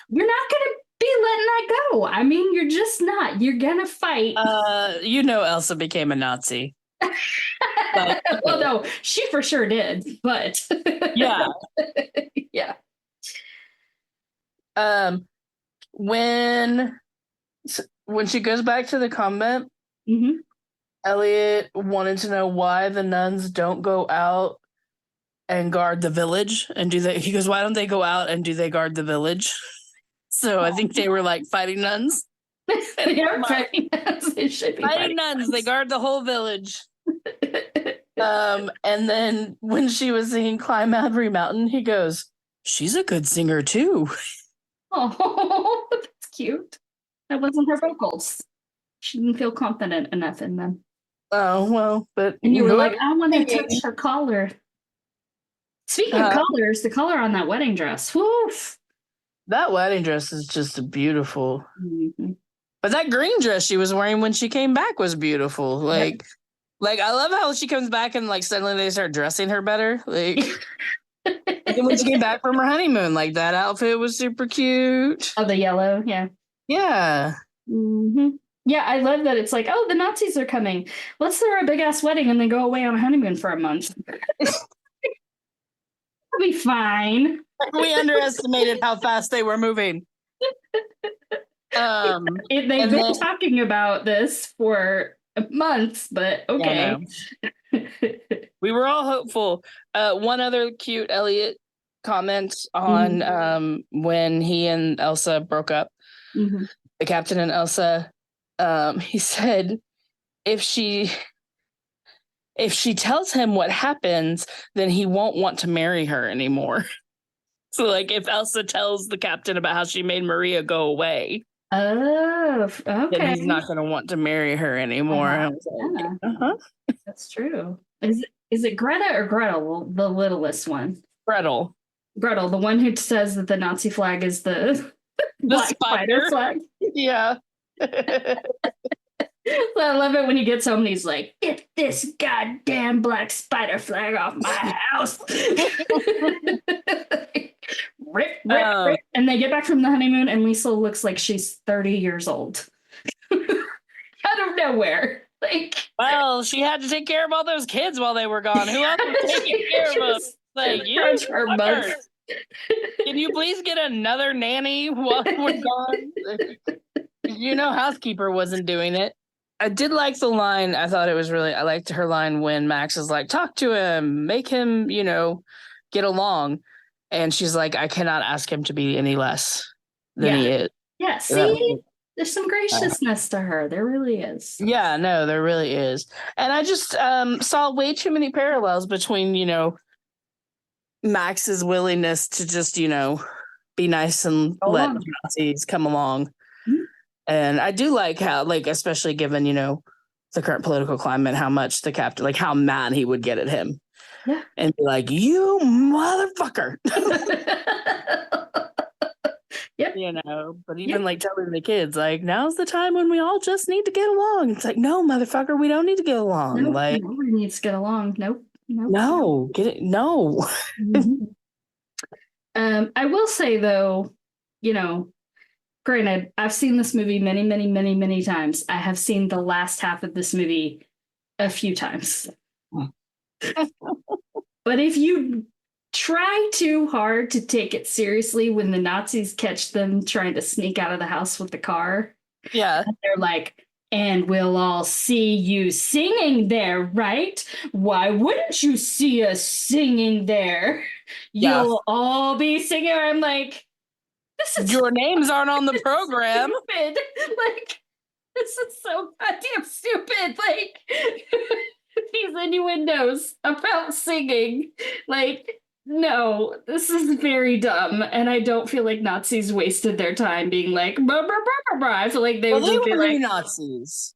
you're not going to be letting that go. I mean, you're just not. You're gonna fight. Elsa became a Nazi. But, well, no, she for sure did. But yeah. When she goes back to the convent, Elliot wanted to know why the nuns don't go out and guard the village, and he goes, why don't they go out and do they guard the village? So I think they were like fighting nuns. They are fighting nuns. They should be fighting nuns. They guard the whole village. And then when she was singing Climb Every Mountain, he goes, she's a good singer too. Oh, that's cute. That wasn't her vocals. She didn't feel confident enough in them. Oh, well, but... And you were like, I want to touch her collar. Speaking of collars, the collar on that wedding dress. Woof. That wedding dress is just beautiful. But that green dress she was wearing when she came back was beautiful. Like I love how she comes back and like suddenly they start dressing her better. Like and when she came back from her honeymoon, like that outfit was super cute. Oh, the yellow, yeah. Yeah. Yeah, I love that it's like, oh, the Nazis are coming. Let's throw a big ass wedding and then go away on a honeymoon for a month. It'll be fine. We underestimated how fast they were moving. They've been talking about this for months, but okay. We were all hopeful. One other cute Elliot comment on when he and Elsa broke up, the captain and Elsa, he said, if she tells him what happens, then he won't want to marry her anymore. So, like, if Elsa tells the captain about how she made Maria go away, okay, then he's not going to want to marry her anymore. That's true. Is it Greta or Gretel, the littlest one? Gretel, the one who says that the Nazi flag is the black spider flag. Yeah. I love it when he gets home and he's like, "Get this goddamn black spider flag off my house." Rip. And they get back from the honeymoon, and Lisa looks like she's 30 years old. Out of nowhere. Like, well, she had to take care of all those kids while they were gone. Who else was taking care of them? Like, you for months. Can you please get another nanny while we're gone? You know, housekeeper wasn't doing it. I did like the line. I thought it was really, I liked her line when Max is like, talk to him, make him, get along. And she's like, I cannot ask him to be any less than he is. Yeah, see? There's some graciousness to her. There really is. Yeah, no, there really is. And I just saw way too many parallels between, Max's willingness to just, be nice and let Nazis come along. Mm-hmm. And I do like how, especially given, the current political climate, how much the captain, how mad he would get at him. Yeah. And be like, you motherfucker. Yep. But even telling the kids, now's the time when we all just need to get along. It's like, no, motherfucker, we don't need to get along. Nobody needs to get along. Nope. No, get it. No. Mm-hmm. I will say though, granted, I've seen this movie many, many, many, many times. I have seen the last half of this movie a few times. But if you try too hard to take it seriously when the Nazis catch them trying to sneak out of the house with the car, they're like, and we'll all see you singing there, right? Why wouldn't you see us singing there? You'll all be singing. I'm like, this is your names aren't on the program. Stupid. This is so goddamn stupid. These innuendos about singing. No, this is very dumb, and I don't feel like Nazis wasted their time being like, bah, bah, bah, bah. I feel like they would be like Nazis.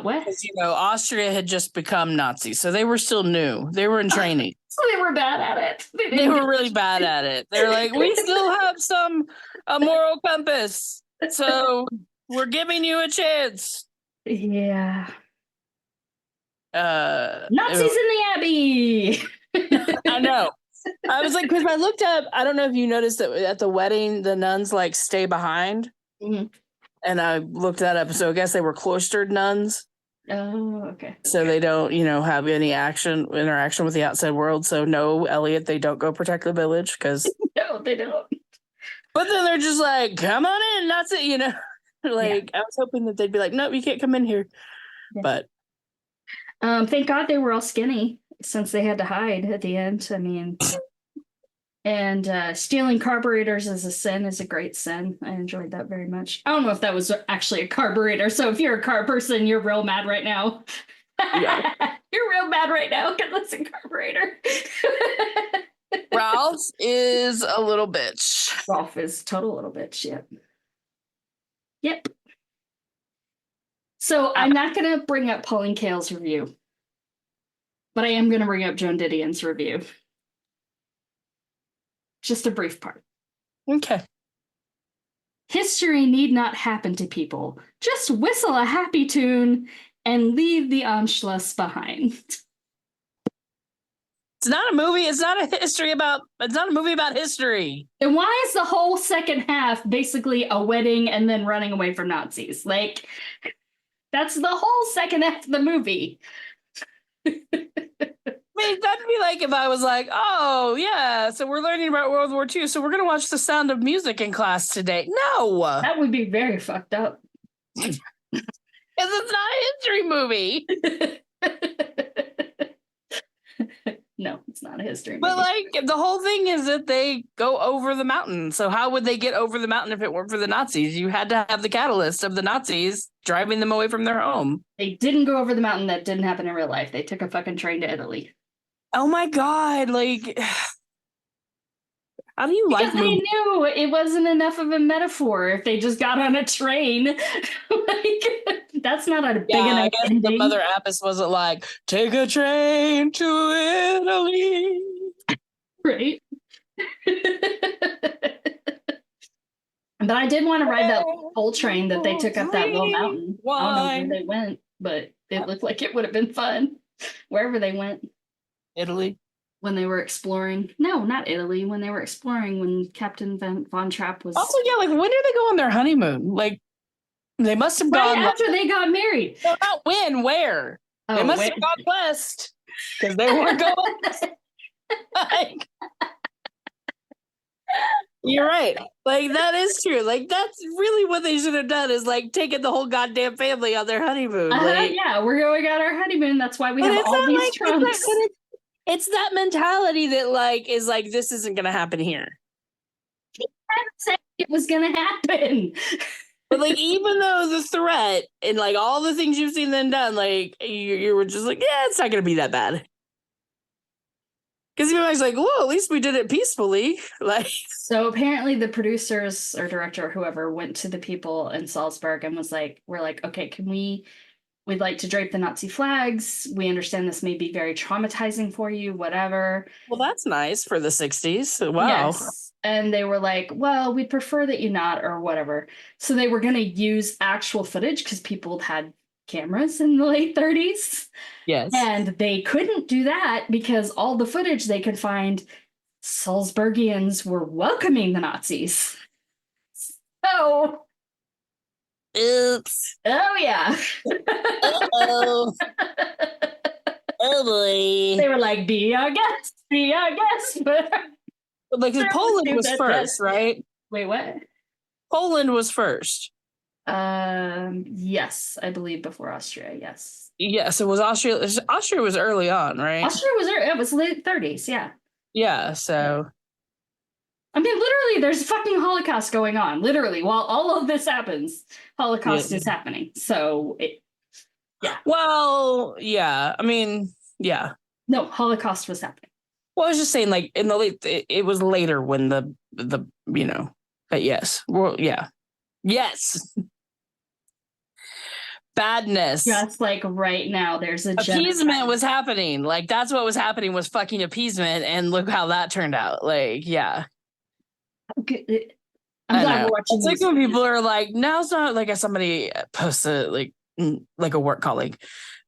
What? Because Austria had just become Nazis, so they were still new. They were in training. So they were bad at it. They were really bad at it. They're like, we still have a moral compass, so we're giving you a chance. Yeah. Nazis in the Abbey. I know. I was like, because I looked up, I don't know if you noticed that at the wedding, the nuns stay behind. Mm-hmm. And I looked that up. So I guess they were cloistered nuns. Oh, okay. So they don't, have any interaction with the outside world. So no, Elliot, they don't go protect the village because no, they don't. But then they're just like, come on in. That's it, I was hoping that they'd be like, no, you can't come in here. Yeah. But thank God they were all skinny since they had to hide at the end. I mean, and stealing carburetors is a great sin. I enjoyed that very much. I don't know if that was actually a carburetor. So if you're a car person, you're real mad right now. Yeah. You're real mad right now because it's a carburetor. Ralph is a little bitch. Ralph is total little bitch. Yep. So I'm not going to bring up Pauline Kael's review, but I am going to bring up Joan Didion's review. Just a brief part. Okay. History need not happen to people. Just whistle a happy tune and leave the Anschluss behind. It's not a movie. It's not a movie about history. And why is the whole second half basically a wedding and then running away from Nazis? That's the whole second half of the movie. I mean, that'd be like if I was like, oh, yeah, so we're learning about World War II, so we're going to watch The Sound of Music in class today. No! That would be very fucked up. Because it's not a history movie. No, it's not a history movie. But, the whole thing is that they go over the mountain. So how would they get over the mountain if it weren't for the Nazis? You had to have the catalyst of the Nazis driving them away from their home. They didn't go over the mountain. That didn't happen in real life. They took a fucking train to Italy. Oh my God, how do you because they knew it wasn't enough of a metaphor if they just got on a train. That's not a big enough I guess ending. The Mother Apis wasn't like, take a train to Italy. Right. But I did want to ride that coal train that they took up that little mountain. I don't know where they went, but it looked like it would have been fun wherever they went. Italy. When they were exploring. No, not Italy. When they were exploring, when Captain Von Trapp was. Also, yeah, like when did they go on their honeymoon? Like they must have right gone after they got married. No, not when, where? Oh, they must have gone west because they weren't going. Like, you're right. Like that is true. Like that's really what they should have done is like taken the whole goddamn family on their honeymoon. Like, yeah, we're going on our honeymoon. That's why we have all these like, trunks. It's that mentality that like is like this isn't gonna happen here. I said it was gonna happen. But like even though the threat and like all the things you've seen them done, like you were just like, yeah, it's not gonna be that bad. Because everybody's like, whoa, at least we did it peacefully. Like, so apparently the producers or director or whoever went to the people in Salzburg and was like, we're like, okay, we'd like to drape the Nazi flags. We understand this may be very traumatizing for you, whatever. Well, that's nice for the 60s. Wow. Yes. And they were like, well, we'd prefer that you not, or whatever. So they were going to use actual footage because people had cameras in the late 30s. Yes. And they couldn't do that because all the footage they could find, Salzburgians were welcoming the Nazis. So, oops. Oh, yeah. Uh-oh. Oh, boy. They were like, be our guest, be our guest. But like, Poland was first, right? Wait, what? Poland was first. Yes, I believe before Austria, yes. Yes, it was Austria. Austria was early on, right? Austria was it was late 30s, yeah. Yeah, so I mean, literally, there's fucking Holocaust going on. Literally, while all of this happens, Holocaust is happening. So, yeah. Well, yeah. I mean, yeah. No, Holocaust was happening. Well, I was just saying, like in the late, it was later when the you know, but yes, well, yeah, yes. Badness. Just like right now, there's a appeasement was happening. Like that's what was happening was fucking appeasement, and look how that turned out. Like, yeah. I'm glad we're watching. It's like when people are like, "Now it's not like." Somebody posted like a work colleague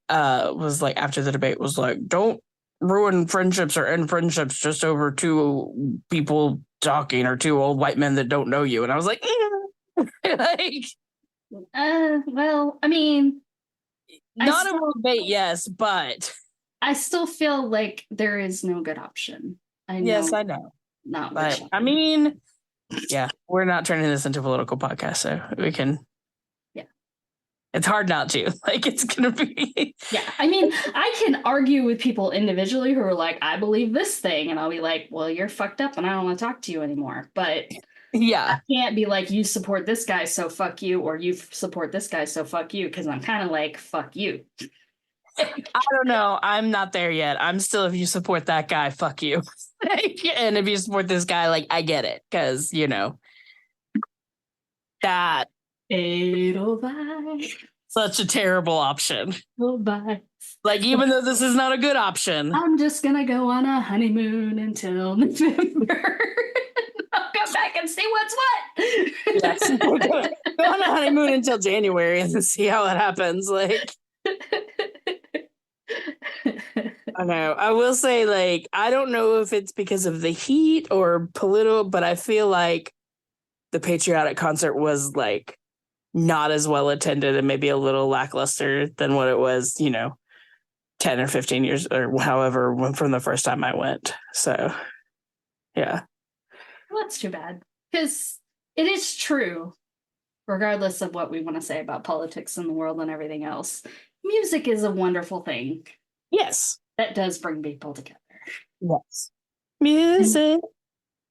was like after the debate was like, "Don't ruin friendships or end friendships just over two people talking or two old white men that don't know you." And I was like, like. Well, I mean, not a debate, yes, but I still feel like there is no good option. Yes, I know. Not but I mean, yeah, we're not turning this into a political podcast, so we can. Yeah, it's hard not to. Like, it's gonna be. Yeah, I mean, I can argue with people individually who are like, "I believe this thing," and I'll be like, "Well, you're fucked up, and I don't want to talk to you anymore." But yeah, I can't be like, you support this guy, so fuck you, or you support this guy, so fuck you, because I'm kind of like, fuck you. I don't know. I'm not there yet. I'm still, if you support that guy, fuck you. And if you support this guy, like, I get it, because, you know, that Edelweiss. Such a terrible option. Edelweiss. Like, even though this is not a good option. I'm just going to go on a honeymoon until November. I'll come back and see what's what. Yes. Go on a honeymoon until January and see how it happens. Like, I know. I will say, like, I don't know if it's because of the heat or political, but I feel like the patriotic concert was like not as well attended and maybe a little lackluster than what it was, you know, 10 or 15 years or however from the first time I went. So, yeah. Well, that's too bad, because it is true, regardless of what we want to say about politics in the world and everything else. Music is a wonderful thing. Yes. That does bring people together. Yes. Music.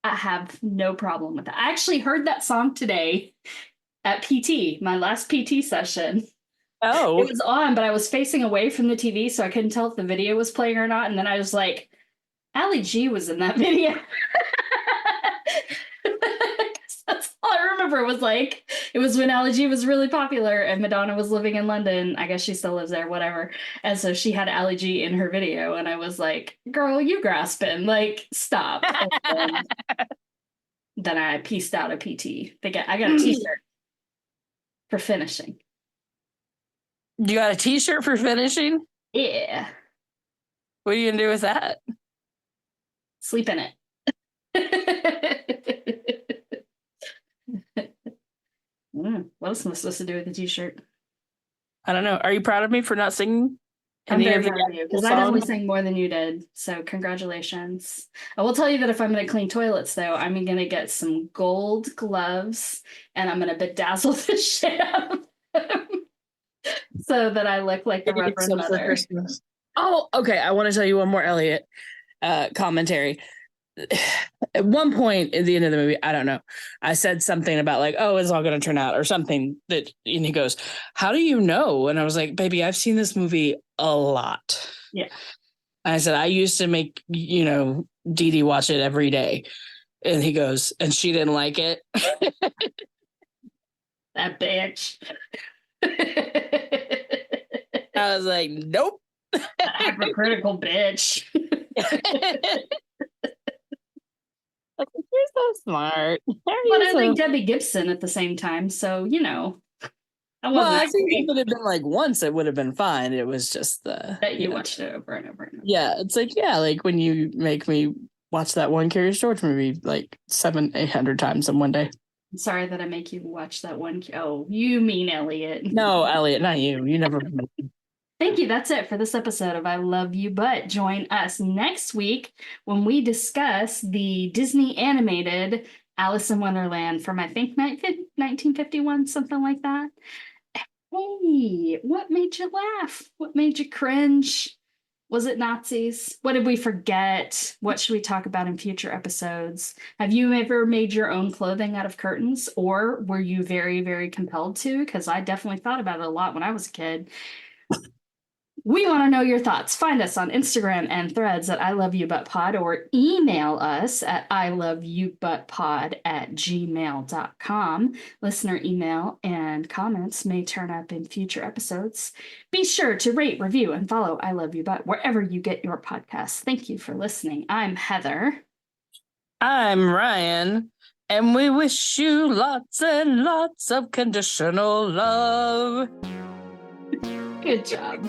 I have no problem with that. I actually heard that song today at PT, my last PT session. Oh. It was on, but I was facing away from the TV, so I couldn't tell if the video was playing or not. And then I was like, Ali G was in that video. That's all I remember was like, it was when Ali G was really popular and Madonna was living in London. I guess she still lives there, whatever. And so she had Ali G in her video. And I was like, girl, you grasping, like, stop. then I pieced out a PT. I got a t-shirt for finishing. You got a t-shirt for finishing? Yeah. What are you gonna do with that? Sleep in it. What was I supposed to do with the t-shirt? I don't know. Are you proud of me for not singing I'm any very of the proud of you because I actual definitely songs? sang more than you did. So congratulations. I will tell you that if I'm going to clean toilets, though, I'm going to get some gold gloves and I'm going to bedazzle the shit out of them so that I look like the Maybe get Reverend some for Mother. Christmas. Oh, okay. I want to tell you one more Elliot commentary. At one point at the end of the movie, I don't know, I said something about like, oh, it's all going to turn out or something that, and he goes, how do you know? And I was like, baby, I've seen this movie a lot. Yeah. And I said, I used to make, Dee Dee watch it every day. And he goes, and she didn't like it. That bitch. I was like, nope. That hypocritical bitch. You're so smart. But I like Debbie Gibson at the same time, so I think if it had been like once, it would have been fine. It was just that you watched it over and over and over. Yeah, it's like like when you make me watch that one Curious George movie like 700-800 times in one day. I'm sorry that I make you watch that one. Oh, you mean Elliot? No, Elliot, not you. You never. Thank you. That's it for this episode of I Love You But. Join us next week when we discuss the Disney animated Alice in Wonderland from, I think, 1951, something like that. Hey, what made you laugh? What made you cringe? Was it Nazis? What did we forget? What should we talk about in future episodes? Have you ever made your own clothing out of curtains, or were you very, very compelled to? Because I definitely thought about it a lot when I was a kid. We want to know your thoughts. Find us on Instagram and Threads at I Love You But Pod, or email us at iloveyoubutpod@gmail.com. Listener email and comments may turn up in future episodes. Be sure to rate, review, and follow I Love You But wherever you get your podcasts. Thank you for listening. I'm Heather. I'm Ryan, and we wish you lots and lots of conditional love. Good job.